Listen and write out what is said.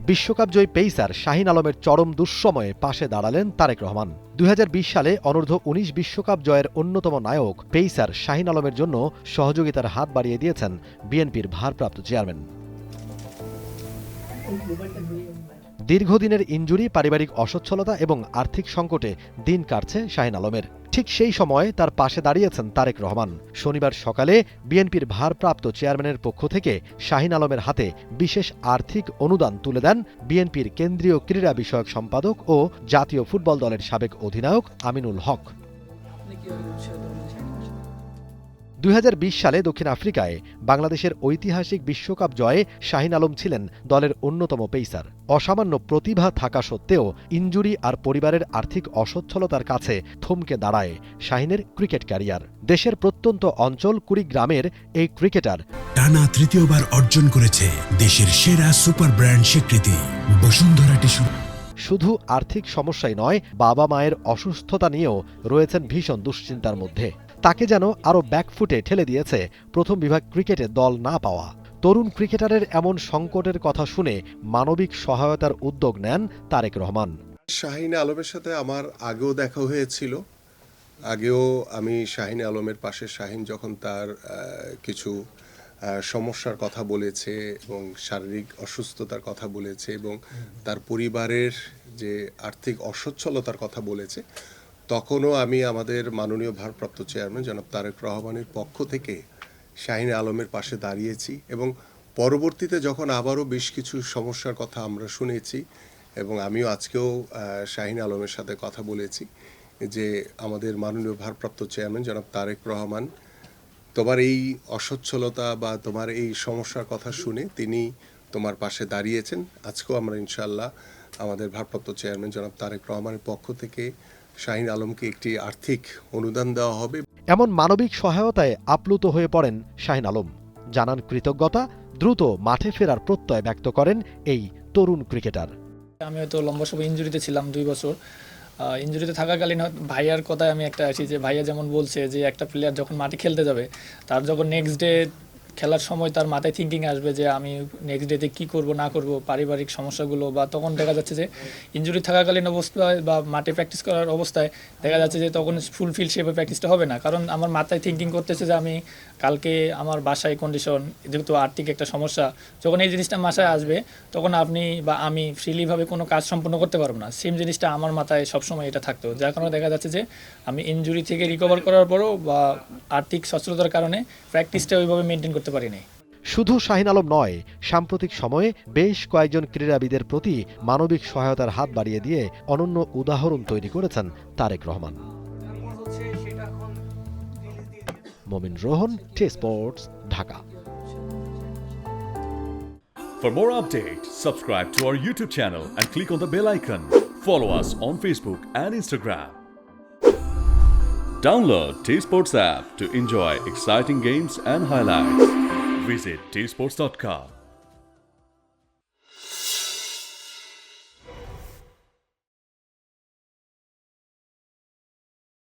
বিশ্বকাপজয়ী pacer Shahin আলমের চরম দুঃসময়ে পাশে দাঁড়ালেন তারেক রহমান। 2020 সালে অনূর্ধ্ব 19 বিশ্বকাপ জয়ের অন্যতম নায়ক পেসার শাহিন আলমের জন্য সহযোগিতার হাত বাড়িয়ে দিয়েছেন বিএনপির ভারপ্রাপ্ত চেয়ারম্যান। দীর্ঘদিনের ইনজুরি, পারিবারিক অসচ্ছলতা এবং আর্থিক সংকটে দিন কাটছে শাহিন আলমের। ঠিক সেই সময় তার পাশে দাঁড়িয়েছেন তারেক রহমান। শনিবার সকালে বিএনপির ভারপ্রাপ্ত চেয়ারম্যানের পক্ষ থেকে শাহিন আলমের হাতে বিশেষ আর্থিক অনুদান তুলে দেন বিএনপির কেন্দ্রীয় ক্রীড়া বিষয়ক সম্পাদক ও জাতীয় ফুটবল দলের সাবেক অধিনায়ক আমিনুল হক। 2020 সালে দক্ষিণ আফ্রিকায় বাংলাদেশের ঐতিহাসিক বিশ্বকাপ জয়ে শাহিন আলম ছিলেন দলের অন্যতম পেসার। অসামান্য প্রতিভা থাকা সত্ত্বেও ইনজুরি আর পরিবারের আর্থিক অসচ্ছলতার কাছে থমকে দাঁড়ায় শাহিনের ক্রিকেট ক্যারিয়ার। দেশের প্রত্যন্ত অঞ্চল কুড়িগ্রামের এই ক্রিকেটার টানা তৃতীয়বার অর্জন করেছে দেশের সেরা সুপার ব্র্যান্ড স্বীকৃতি বসুন্ধরা টিস্যু। শুধু আর্থিক সমস্যাই নয়, বাবা মায়ের অসুস্থতা নিয়েও রয়েছেন ভীষণ দুশ্চিন্তার মধ্যে। তাকে যেন আরও ব্যাকফুটে ঠেলে দিয়েছে প্রথম বিভাগ ক্রিকেটে দল না পাওয়া। তরুণ ক্রিকেটারের এমন সংকটের কথা শুনে মানবিক সহায়তার উদ্যোগ নেন তারেক রহমান। শাহিন আলমের সাথে আমার আগেও দেখা হয়েছিল। আগেও আমি শাহিন আলমের পাশে, শাহিন যখন তার কিছু সমস্যার কথা বলেছে এবং শারীরিক অসুস্থতার কথা বলেছে এবং তার পরিবারের যে আর্থিক অসচ্ছলতার কথা বলেছে, তখনও আমি আমাদের মাননীয় ভারপ্রাপ্ত চেয়ারম্যান জনাব তারেক রহমানের পক্ষ থেকে শাহিন আলমের পাশে দাঁড়িয়েছি এবং পরবর্তীতে যখন আবারও বেশ কিছু সমস্যার কথা আমরা শুনেছি এবং আমিও আজকেও শাহিন আলমের সাথে কথা বলেছি যে আমাদের মাননীয় ভারপ্রাপ্ত চেয়ারম্যান জনাব তারেক রহমান, তোমার এই অসচ্ছলতা বা তোমার এই সমস্যার কথা শুনে তিনি তোমার পাশে দাঁড়িয়েছেন। আজকেও আমরা ইনশাআল্লাহ আমাদের ভারপ্রাপ্ত চেয়ারম্যান জনাব তারেক রহমানের পক্ষ থেকে শাহিন আলমকে একটি আর্থিক অনুদান দেওয়া হবে। এমন মানবিক সহায়তায় আপ্লুত হয়ে পড়েন শাহিন আলম, জানান কৃতজ্ঞতা, দ্রুত মাঠে ফেরার প্রত্যয় ব্যক্ত করেন এই তরুণ ক্রিকেটার। আমি হয়তো লম্বা সময় ইনজুরিতে ছিলাম 2 বছর। ইনজুরিতে থাকাকালীন ভাইয়ার কথায় আমি একটা আসি যে ভাইয়া যেমন বলছে যে একটা প্লেয়ার যখন মাঠে খেলতে যাবে, তার যখন নেক্সট ডে খেলার সময় তার মাথায় থিঙ্কিং আসবে যে আমি নেক্সট ডেতে কী করব না করব, পারিবারিক সমস্যাগুলো, বা তখন দেখা যাচ্ছে যে ইনজুরি থাকাকালীন অবস্থায় বা মাঠে প্র্যাকটিস করার অবস্থায় দেখা যাচ্ছে যে তখন ফুলফিল সেভাবে প্র্যাকটিসটা হবে না, কারণ আমার মাথায় থিঙ্কিং করতেছে যে আমি কালকে আমার বাসায় কন্ডিশন, যেহেতু আর্থিক একটা সমস্যা, যখন এই জিনিসটা মাথায় আসবে তখন আপনি বা আমি ফ্রিলিভাবে কোনো কাজ সম্পন্ন করতে পারবো না। সেম জিনিসটা আমার মাথায় সবসময় এটা থাকতো, যার কারণে দেখা যাচ্ছে যে আমি ইনজুরি থেকে রিকভার করার পরও বা আর্থিক সচ্ছলতার কারণে প্র্যাকটিসটা ওইভাবে মেনটেন করতে পারিনি। শুধু শাহিন আলম নয়, সাম্প্রতিক সময়ে বেশ কয়েকজন ক্রীড়াবিদের প্রতি মানবিক সহায়তার হাত বাড়িয়ে দিয়ে অনন্য উদাহরণ তৈরি করেছেন তারেক রহমান। মোমিন Rohan, টি-স্পোর্টস, Dhaka. For more updates, subscribe to our YouTube channel and click on the bell icon. Follow us on Facebook and Instagram. Download T-Sports app to enjoy exciting games and highlights. Visit tsports.com.